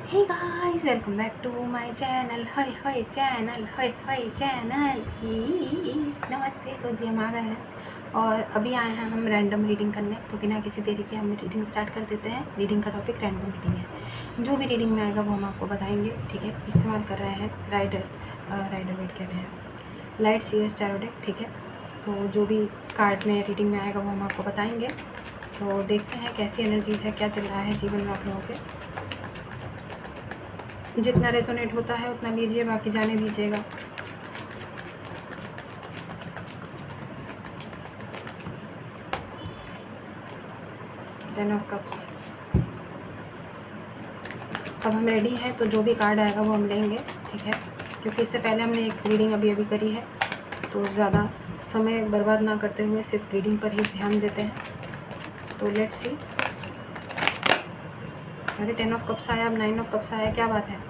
Hey guys, welcome back to my channel. Hi hi channel, hi hi channel. नमस्ते। तो जी हम आ गए हैं और अभी आए हैं हम रैंडम रीडिंग करने। तो बिना किसी देरी के हम रीडिंग स्टार्ट कर देते हैं। रीडिंग का टॉपिक रैंडम रीडिंग है। जो भी रीडिंग में आएगा वो हम आपको बताएंगे, ठीक है। इस्तेमाल कर रहे हैं राइडर वेट कहते हैं, लाइट सीरियस टैरो डेक, ठीक है। तो जो भी कार्ड में रीडिंग में आएगा वो हम आपको बताएंगे। तो देखते हैं कैसी एनर्जीज़ है, क्या चल रहा है जीवन में आप लोगों के। जितना रेजोनेट होता है उतना लीजिए, बाकी जाने दीजिएगा। Ten of cups. अब हम रेडी हैं, तो जो भी कार्ड आएगा वो हम लेंगे, ठीक है। क्योंकि इससे पहले हमने एक रीडिंग अभी करी है, तो ज़्यादा समय बर्बाद ना करते हुए सिर्फ रीडिंग पर ही ध्यान देते हैं। तो लेट्स सी। अरे 10 ऑफ कप्स आया, अब 9 ऑफ कप्स आया, क्या बात है।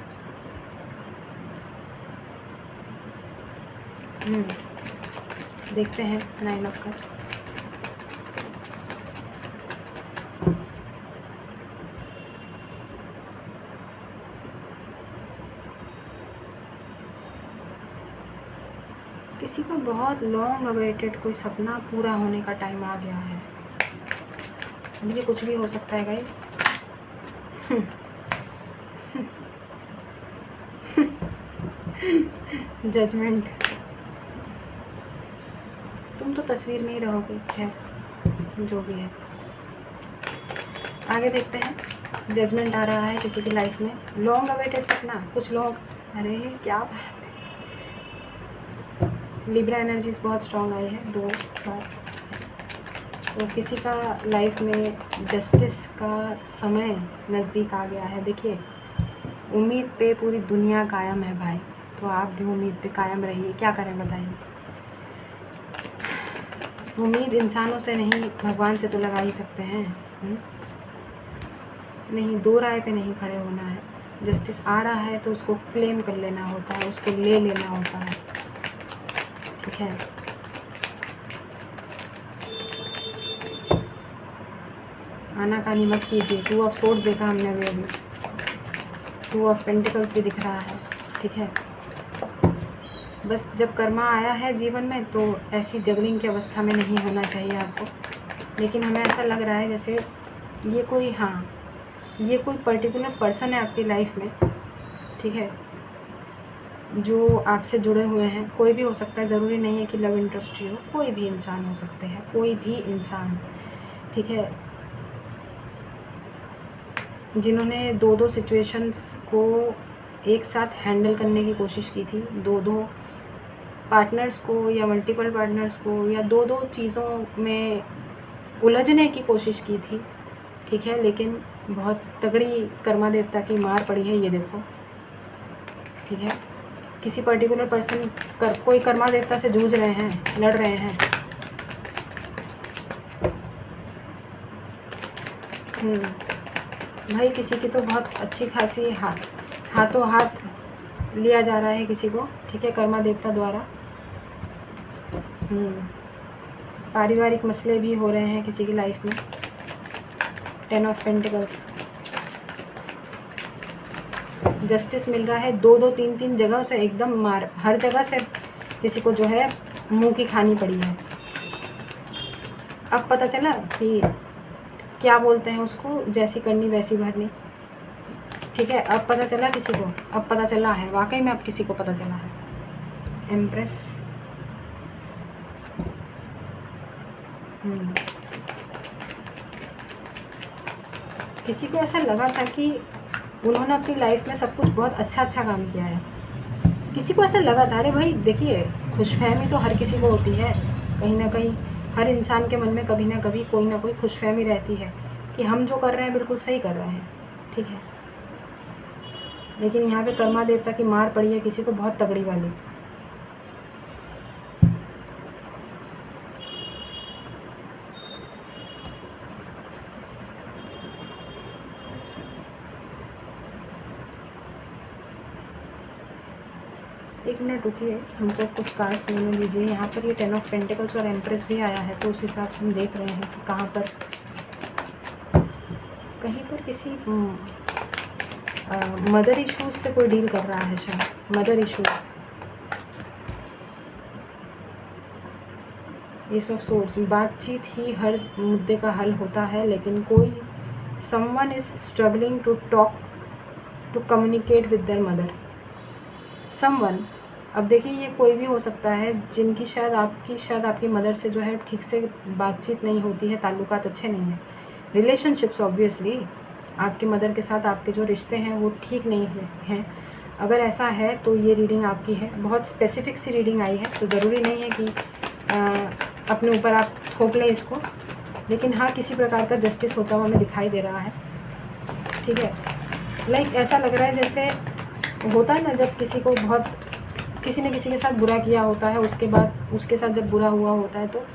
देखते हैं 9 ऑफ कप्स। किसी का बहुत लॉन्ग अवेटेड कोई सपना पूरा होने का टाइम आ गया है। अब ये कुछ भी हो सकता है गाइस। जजमेंट। तुम तो तस्वीर में ही रहोगे, खैर जो भी है। आगे देखते हैं। जजमेंट आ रहा है किसी की लाइफ में, लॉन्ग अवेटेड सपना। कुछ लोग, अरे क्या बात है। लिब्रा एनर्जीज बहुत स्ट्रॉन्ग आई है 2 बार। तो किसी का लाइफ में जस्टिस का समय नज़दीक आ गया है। देखिए, उम्मीद पे पूरी दुनिया कायम है भाई, तो आप भी उम्मीद पे कायम रहिए। क्या करें बताइए। उम्मीद इंसानों से नहीं, भगवान से तो लगा ही सकते हैं। नहीं, दो राय पे नहीं खड़े होना है। जस्टिस आ रहा है तो उसको क्लेम कर लेना होता है, उसको ले लेना होता है, ठीक है। आनाकानी मत कीजिए। 2 ऑफ सोर्ड्स देखा हमने अभी 2 ऑफ पेंटिकल्स भी दिख रहा है, ठीक है। बस जब कर्मा आया है जीवन में तो ऐसी जगलिंग की अवस्था में नहीं होना चाहिए आपको। लेकिन हमें ऐसा लग रहा है जैसे ये कोई पर्टिकुलर पर्सन है आपकी लाइफ में, ठीक है, जो आपसे जुड़े हुए हैं। कोई भी हो सकता है, ज़रूरी नहीं है कि लव इंटरेस्ट ही हो, कोई भी इंसान हो सकते हैं, कोई भी इंसान, ठीक है। जिन्होंने 2-2 सिचुएशंस को एक साथ हैंडल करने की कोशिश की थी, 2-2 पार्टनर्स को या मल्टीपल पार्टनर्स को, या 2-2 चीज़ों में उलझने की कोशिश की थी, ठीक है। लेकिन बहुत तगड़ी कर्मा देवता की मार पड़ी है, ये देखो, ठीक है। किसी पर्टिकुलर पर्सन कोई कर्मा देवता से जूझ रहे हैं, लड़ रहे हैं। भाई किसी की तो बहुत अच्छी खासी हाथों हाथ लिया जा रहा है किसी को, ठीक है, कर्मा देवता द्वारा। पारिवारिक मसले भी हो रहे हैं किसी की लाइफ में। 10 ऑफ पेंटिकल्स। जस्टिस मिल रहा है 2-2 3-3 जगह से, एकदम मार, हर जगह से किसी को जो है मुंह की खानी पड़ी है। अब पता चला कि क्या बोलते हैं उसको, जैसी करनी वैसी भरनी, ठीक है। अब पता चला किसी को, अब पता चला है वाकई में, अब किसी को पता चला है। एम्प्रेस। किसी को ऐसा लगा था कि उन्होंने अपनी लाइफ में सब कुछ बहुत अच्छा काम किया है। किसी को ऐसा लगा था, अरे भाई देखिए, खुशफहमी तो हर किसी को होती है, कहीं ना कहीं हर इंसान के मन में कभी ना कभी कोई ना कोई खुशफहमी रहती है कि हम जो कर रहे हैं बिल्कुल सही कर रहे हैं, ठीक है। लेकिन यहाँ पे कर्मा देवता की मार पड़ी है किसी को, बहुत तगड़ी वाली। एक मिनट रुकिए, हमको कुछ कार्ड्स लेने दीजिए। यहाँ पर ये 10 ऑफ पेंटिकल्स और एम्प्रेस भी आया है, तो उस हिसाब से हम देख रहे हैं कि कहाँ पर, कहीं पर किसी मदर इश्यूज़ से कोई डील कर रहा है शायद, mother issues. S of swords, बातचीत ही हर मुद्दे का हल होता है, लेकिन कोई someone is struggling to talk to communicate with their mother. Someone, अब देखिए ये कोई भी हो सकता है जिनकी शायद आपकी मदर से जो है ठीक से बातचीत नहीं होती है, ताल्लुकात अच्छे नहीं हैं, रिलेशनशिप्स ऑब्वियसली आपकी मदर के साथ आपके जो रिश्ते हैं वो ठीक नहीं हैं। अगर ऐसा है तो ये रीडिंग आपकी है। बहुत स्पेसिफिक सी रीडिंग आई है, तो ज़रूरी नहीं है कि अपने ऊपर आप थोप लें इसको, लेकिन हाँ किसी प्रकार का जस्टिस होता हुआ हमें दिखाई दे रहा है। ठीक है, लाइक ऐसा लग रहा है जैसे होता है ना, जब किसी ने किसी के साथ बुरा किया होता है, उसके बाद उसके साथ जब बुरा हुआ होता है तो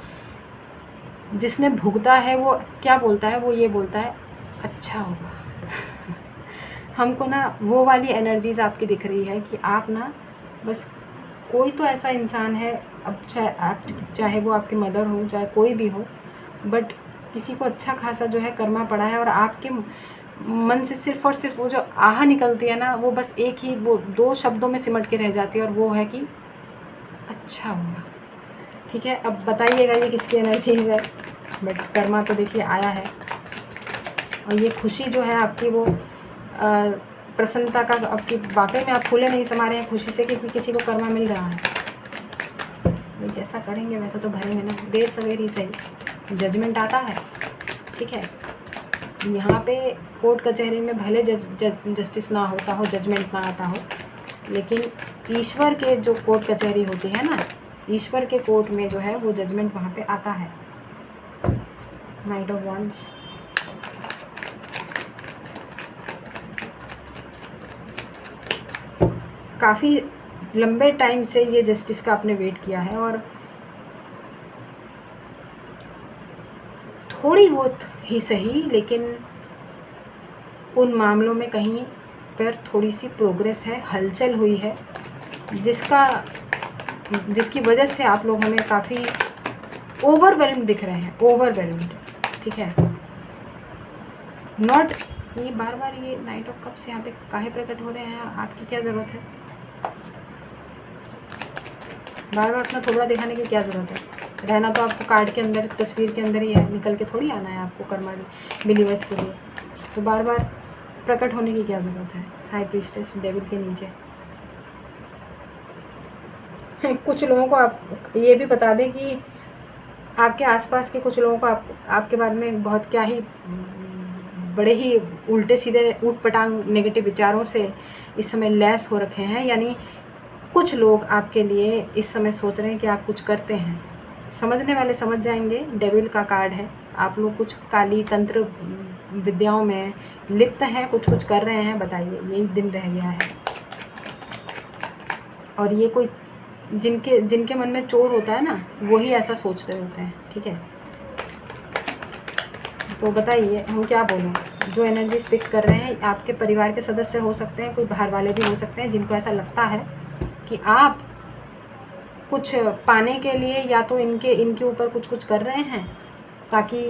जिसने भुगता है वो क्या बोलता है, वो ये बोलता है अच्छा होगा। हमको ना वो वाली एनर्जीज़ आपकी दिख रही है कि आप ना बस, कोई तो ऐसा इंसान है, अब चाहे वो आपकी मदर हो चाहे कोई भी हो, बट किसी को अच्छा खासा जो है कर्मा पड़ा है, और आपके मन से सिर्फ़ और सिर्फ वो जो आह निकलती है ना, वो बस एक ही, वो 2 शब्दों में सिमट के रह जाती है, और वो है कि अच्छा होगा। ठीक है, अब बताइएगा ये किसकी एनर्जीज़ है, बट कर्मा तो देखिए आया है। और ये खुशी जो है आपकी, वो प्रसन्नता का आपकी, वाकई में आप फूले नहीं समा रहे हैं खुशी से, क्योंकि किसी को कर्मा मिल रहा है। जैसा करेंगे वैसा तो भरेंगे ना, देर सवेर ही सही, जजमेंट आता है। ठीक है, यहाँ पे कोर्ट कचहरी में भले जस्टिस ना होता हो, जजमेंट ना आता हो, लेकिन ईश्वर के जो कोर्ट कचहरी होती है ना, ईश्वर के कोर्ट में जो है वो जजमेंट वहाँ पे आता है। नाइट ऑफ वॉन्ड्स, काफ़ी लंबे टाइम से ये जस्टिस का आपने वेट किया है, और थोड़ी बहुत ही सही, लेकिन उन मामलों में कहीं पर थोड़ी सी प्रोग्रेस है, हलचल हुई है, जिसकी वजह से आप लोग हमें काफ़ी ओवरवेल्म्ड दिख रहे हैं, ओवरवेल्म्ड। ठीक है, नॉट, ये बार बार ये नाइट ऑफ कप्स यहाँ पे काहे प्रकट हो रहे हैं, आपकी क्या ज़रूरत है, बार बार अपना थोड़ा दिखाने की क्या ज़रूरत है। रहना तो आपको कार्ड के अंदर, तस्वीर के अंदर ही है, निकल के थोड़ी आना है आपको कर्मा बिलीवर्स के लिए, तो बार बार प्रकट होने की क्या ज़रूरत है। हाई प्रीस्टेस डेविल के नीचे कुछ लोगों को आप ये भी बता दें कि आपके आसपास के कुछ लोगों को आपके बारे में बहुत क्या ही बड़े ही उल्टे सीधे ऊट पटांग नेगेटिव विचारों से इस समय लैस हो रखे हैं। यानी कुछ लोग आपके लिए इस समय सोच रहे हैं कि आप कुछ करते हैं, समझने वाले समझ जाएंगे। डेविल का कार्ड है, आप लोग कुछ काली तंत्र विद्याओं में लिप्त हैं, कुछ कर रहे हैं, बताइए, यही दिन रह गया है। और ये कोई जिनके मन में चोर होता है ना, वही ऐसा सोचते होते हैं। ठीक है, तो बताइए हम क्या बोलें। जो एनर्जी स्पिक कर रहे हैं आपके परिवार के सदस्य हो सकते हैं, कोई बाहर वाले भी हो सकते हैं, जिनको ऐसा लगता है कि आप कुछ पाने के लिए या तो इनके ऊपर कुछ कर रहे हैं ताकि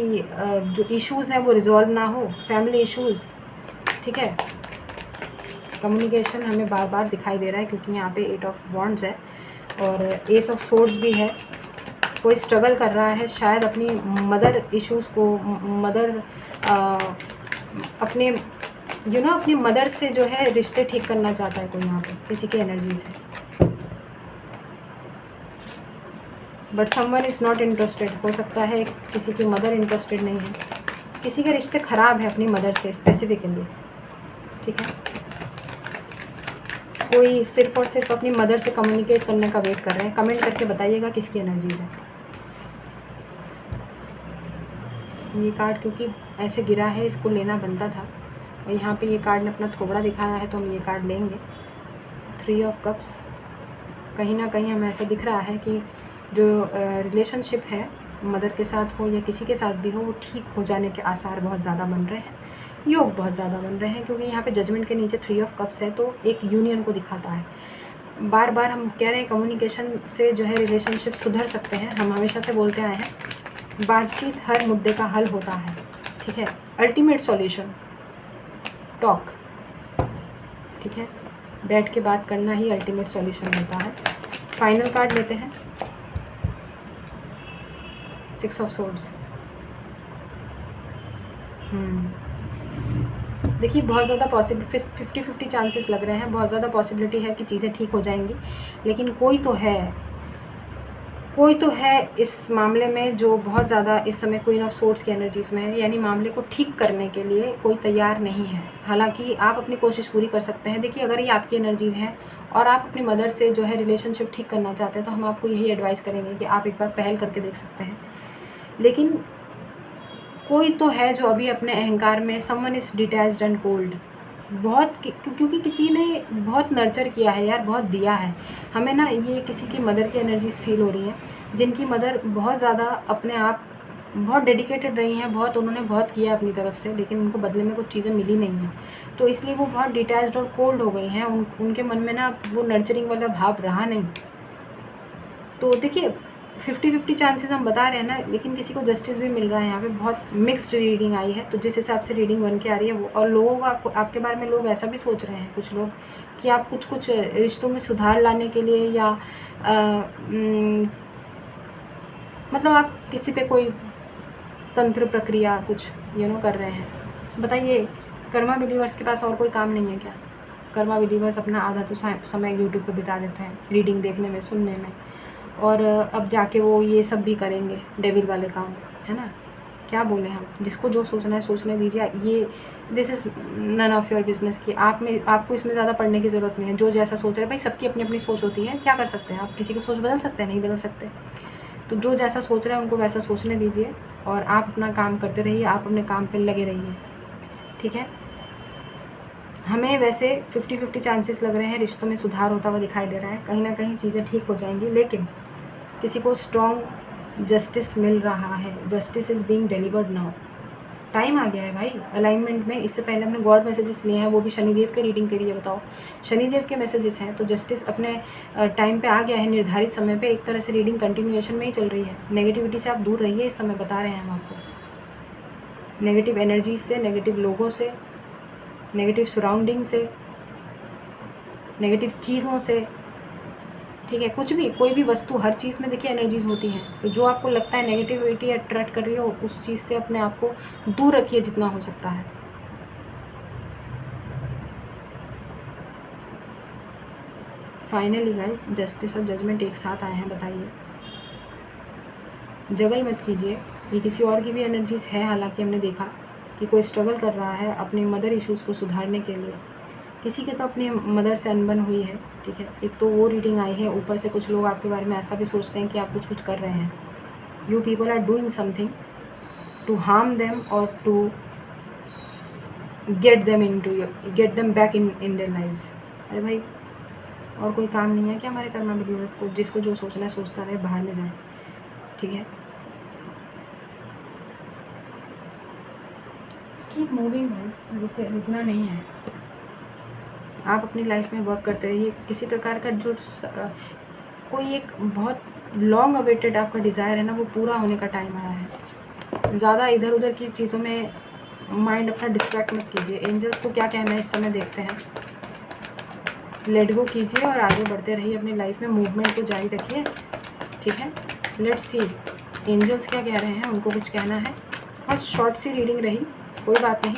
जो इश्यूज़ हैं वो रिजॉल्व ना हो, फैमिली इश्यूज़। ठीक है, कम्युनिकेशन हमें बार बार दिखाई दे रहा है, क्योंकि यहाँ पे 8 ऑफ वॉन्ड्स है और एस ऑफ सोर्ड्स भी है। कोई स्ट्रगल कर रहा है शायद अपनी मदर इश्यूज़ को, अपने अपनी मदर से जो है रिश्ते ठीक करना चाहता है कोई यहाँ पे, किसी की एनर्जी से। But someone is not interested, हो सकता है किसी की मदर इंटरेस्टेड नहीं है, किसी के रिश्ते ख़राब है अपनी मदर से स्पेसिफिकली। ठीक है, कोई सिर्फ और सिर्फ अपनी मदर से कम्युनिकेट करने का वेट कर रहे हैं। कमेंट करके बताइएगा किसकी एनर्जीज है। ये कार्ड क्योंकि ऐसे गिरा है, इसको लेना बनता था, और यहाँ पे ये कार्ड ने अपना थोबड़ा दिखाया है, तो हम ये कार्ड लेंगे। 3 ऑफ कप्स, कहीं ना कहीं हमें ऐसा दिख रहा है कि जो रिलेशनशिप है मदर के साथ हो या किसी के साथ भी हो, वो ठीक हो जाने के आसार बहुत ज़्यादा बन रहे हैं, योग बहुत ज़्यादा बन रहे हैं, क्योंकि यहाँ पे जजमेंट के नीचे 3 ऑफ कप्स है, तो एक यूनियन को दिखाता है। बार बार हम कह रहे हैं कम्युनिकेशन से जो है रिलेशनशिप सुधर सकते हैं, हम हमेशा से बोलते आए हैं, बातचीत हर मुद्दे का हल होता है। ठीक है, अल्टीमेट सॉल्यूशन टॉक, ठीक है, बैठ के बात करना ही अल्टीमेट सॉल्यूशन होता है। फाइनल कार्ड लेते हैं, 6 ऑफ सोर्ड्स। देखिए बहुत ज़्यादा 50-50 चांसेस लग रहे हैं, बहुत ज़्यादा पॉसिबिलिटी है कि चीज़ें ठीक हो जाएंगी, लेकिन कोई तो है इस मामले में जो बहुत ज़्यादा इस समय क्वीन ऑफ सोर्ड्स की एनर्जीज़ में है, यानी मामले को ठीक करने के लिए कोई तैयार नहीं है। हालांकि आप अपनी कोशिश पूरी कर सकते हैं। देखिए अगर ये आपकी एनर्जीज़ हैं और आप अपनी मदर से जो है रिलेशनशिप ठीक करना चाहते हैं, तो हम आपको यही एडवाइस करेंगे कि आप एक बार पहल करके देख सकते हैं। लेकिन कोई तो है जो अभी अपने अहंकार में, someone is detached and cold, बहुत क्योंकि किसी ने बहुत नर्चर किया है यार, बहुत दिया है हमें ना। ये किसी की मदर की एनर्जीज़ फील हो रही हैं, जिनकी मदर बहुत ज़्यादा अपने आप बहुत डेडिकेटेड रही हैं, उन्होंने बहुत किया अपनी तरफ से, लेकिन उनको बदले में कुछ चीज़ें मिली नहीं हैं, तो इसलिए वो बहुत डिटैच्ड और कोल्ड हो गई हैं। उनके मन में ना वो नर्चरिंग वाला भाव रहा नहीं। तो देखिए 50-50 चांसेस हम बता रहे हैं ना, लेकिन किसी को जस्टिस भी मिल रहा है। यहाँ पे बहुत मिक्स्ड रीडिंग आई है, तो जिस हिसाब से रीडिंग बन के आ रही है वो, और लोगों को आपके बारे में लोग ऐसा भी सोच रहे हैं, कुछ लोग, कि आप कुछ रिश्तों में सुधार लाने के लिए या मतलब आप किसी पे कोई तंत्र प्रक्रिया कुछ कर रहे हैं। बताइए कर्मा बिलीवर्स के पास और कोई काम नहीं है क्या? कर्मा बिलीवर्स अपना आधा तो समय यूट्यूब पे बिता देते हैं रीडिंग देखने में, सुनने में, और अब जाके वो ये सब भी करेंगे डेविल वाले काम, है ना। क्या बोले हम, जिसको जो सोचना है सोचने दीजिए। ये this is none of your business कि आपको इसमें ज़्यादा पढ़ने की ज़रूरत नहीं है। जो जैसा सोच रहे हैं भाई, सबकी अपनी अपनी सोच होती है, क्या कर सकते हैं आप? किसी की सोच बदल सकते हैं? नहीं बदल सकते। तो जो जैसा सोच रहे हैं उनको वैसा सोचने दीजिए, और आप अपना काम करते रहिए, आप अपने काम पर लगे रहिए, ठीक है। हमें वैसे 50-50 चांसेस लग रहे हैं, रिश्तों में सुधार होता हुआ दिखाई दे रहा है, कहीं ना कहीं चीज़ें ठीक हो जाएंगी, लेकिन किसी को स्ट्रॉन्ग जस्टिस मिल रहा है। Justice is being delivered now. Time आ गया है भाई अलाइनमेंट में। इससे पहले हमने गॉड मैसेजेस लिए हैं, वो भी शनिदेव के रीडिंग के लिए। बताओ, शनिदेव के मैसेजेस हैं, तो जस्टिस अपने टाइम पे आ गया है, निर्धारित समय पे। एक तरह से रीडिंग कंटिन्यूएशन में ही चल रही है। नेगेटिविटी से आप दूर रहिए, इस समय बता रहे हैं हम आपको। नेगेटिव एनर्जी से, नेगेटिव लोगों से, नेगेटिव सराउंडिंग से, नेगेटिव चीज़ों से, ठीक है, कुछ भी, कोई भी वस्तु, हर चीज़ में देखिए एनर्जीज होती हैं। तो जो आपको लगता है नेगेटिविटी अट्रैक्ट कर रही हो, उस चीज़ से अपने आप को दूर रखिए जितना हो सकता है। फाइनली गाइस, जस्टिस और जजमेंट एक साथ आए हैं। बताइए, जगल मत कीजिए। ये किसी और की भी एनर्जीज है। हालांकि हमने देखा कि कोई स्ट्रगल कर रहा है अपने मदर इश्यूज़ को सुधारने के लिए। किसी के तो अपनी मदर से अनबन हुई है, ठीक है। एक तो वो रीडिंग आई है, ऊपर से कुछ लोग आपके बारे में ऐसा भी सोचते हैं कि आप कुछ कर रहे हैं। You people are doing something to harm them और to get them back in their lives. अरे भाई, और कोई काम नहीं है क्या हमारे कर्मा बिलीवर्स को? जिसको जो सोचना है सोचता रहे, बाहर में जाए, ठीक है। कीप मूविंग गाइस, रुकना नहीं है। आप अपनी लाइफ में वर्क करते रहिए। किसी प्रकार का जो कोई एक बहुत लॉन्ग अवेटेड आपका डिज़ायर है ना, वो पूरा होने का टाइम आया है। ज़्यादा इधर उधर की चीज़ों में माइंड अपना डिस्ट्रैक्ट मत कीजिए। एंजल्स को क्या कहना है इस समय देखते हैं। लेट गो कीजिए और आगे बढ़ते रहिए अपनी लाइफ में, मूवमेंट को जारी रखिए, ठीक है। लेट्स सी एंजल्स क्या कह रहे हैं, उनको कुछ कहना है। बहुत शॉर्ट सी रीडिंग रही, कोई बात नहीं,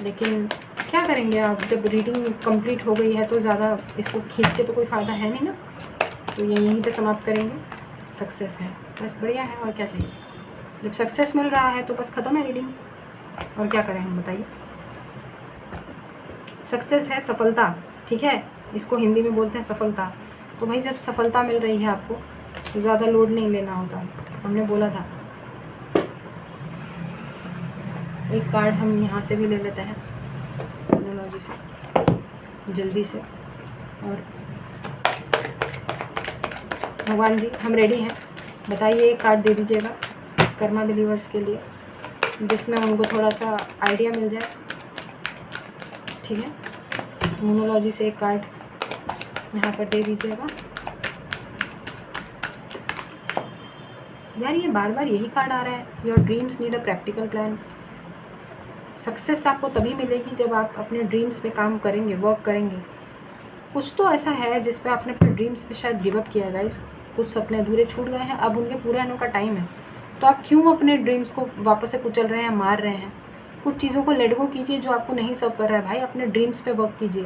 लेकिन क्या करेंगे आप, जब रीडिंग कंप्लीट हो गई है तो ज़्यादा इसको खींच के तो कोई फ़ायदा है नहीं ना। तो ये यहीं पे समाप्त करेंगे। सक्सेस है, बस बढ़िया है, और क्या चाहिए। जब सक्सेस मिल रहा है तो बस ख़त्म है रीडिंग, और क्या करें हम, बताइए। सक्सेस है सफलता, ठीक है, इसको हिंदी में बोलते हैं सफलता। तो भाई जब सफलता मिल रही है आपको, तो ज़्यादा लोड नहीं लेना होता, हमने बोला था। एक कार्ड हम यहाँ से भी ले लेते हैं न्यूमरोलॉजी से जल्दी से। और भगवान जी, हम रेडी हैं, बताइए एक कार्ड दे दीजिएगा कर्मा बिलीवर्स के लिए, जिसमें उनको थोड़ा सा आइडिया मिल जाए, ठीक है। न्यूमरोलॉजी से एक कार्ड यहाँ पर दे दीजिएगा। यार ये बार बार यही कार्ड आ रहा है। Your dreams need a practical plan. Success आपको तभी मिलेगी जब आप अपने ड्रीम्स पे काम करेंगे, वर्क करेंगे। कुछ तो ऐसा है जिस पे आपने अपने ड्रीम्स पे शायद गिव अप किया है गाइस। कुछ सपने अधूरे छूट गए हैं, अब उनके पूरे होने का टाइम है। तो आप क्यों अपने ड्रीम्स को वापस से कुचल रहे हैं, मार रहे हैं? कुछ चीज़ों को लेट गो कीजिए जो आपको नहीं सर्व कर रहा है भाई। अपने ड्रीम्स पे वर्क कीजिए।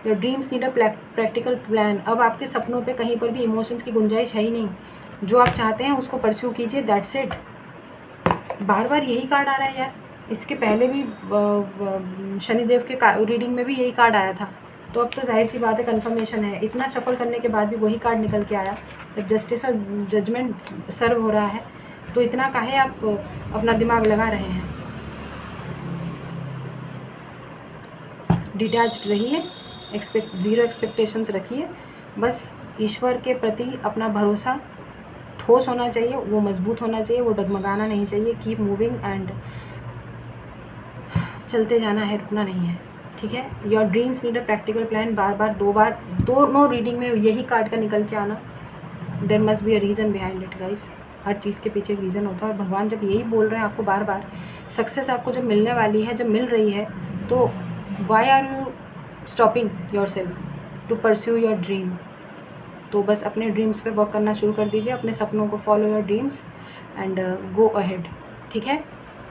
Your dreams need a practical plan. अब आपके सपनों पे कहीं पर भी इमोशंस की गुंजाइश है ही नहीं। जो आप चाहते हैं उसको परस्यू कीजिए, दैट्स इट। बार बार यही कार्ड आ रहा है यार। इसके पहले भी शनिदेव के रीडिंग में भी यही कार्ड आया था। तो अब तो जाहिर सी बात है, कन्फर्मेशन है। इतना सफल करने के बाद भी वही कार्ड निकल के आया। जब जस्टिस और जजमेंट सर्व हो रहा है तो इतना काहे आप अपना दिमाग लगा रहे हैं? डिटैच्ड रहिए, ज़ीरो एक्सपेक्टेशंस रखिए। बस ईश्वर के प्रति अपना भरोसा ठोस होना चाहिए, वो मजबूत होना चाहिए, वो डगमगाना नहीं चाहिए। कीप मूविंग एंड चलते जाना है, रुकना नहीं है, ठीक है। Your dreams need a practical plan. बार दोनों रीडिंग में यही कार्ड का निकल के आना। There must be a reason behind it guys. हर चीज़ के पीछे एक रीज़न होता है, और भगवान जब यही बोल रहे हैं आपको बार बार, सक्सेस आपको जब मिलने वाली है, जब मिल रही है, तो why are you stopping yourself to pursue your dream? तो बस अपने ड्रीम्स पे वर्क करना शुरू कर दीजिए, अपने सपनों को follow your dreams and go ahead, ठीक है।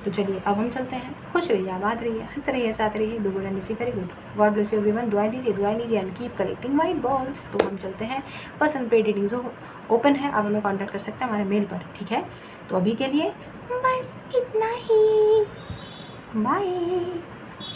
तो चलिए अब हम चलते हैं। खुश रहिए, आबाद रहिए, हंस रहिए, साथ रहिए। Do good and see very good. God bless you everyone. दुआ लीजिए, दुआ लीजिए and keep collecting white balls. तो हम चलते हैं। पर्सन पेड रीडिंग्स ओपन है, आप हमें कॉन्टैक्ट कर सकते हैं हमारे मेल पर, ठीक है। तो अभी के लिए बस इतना ही। बाय।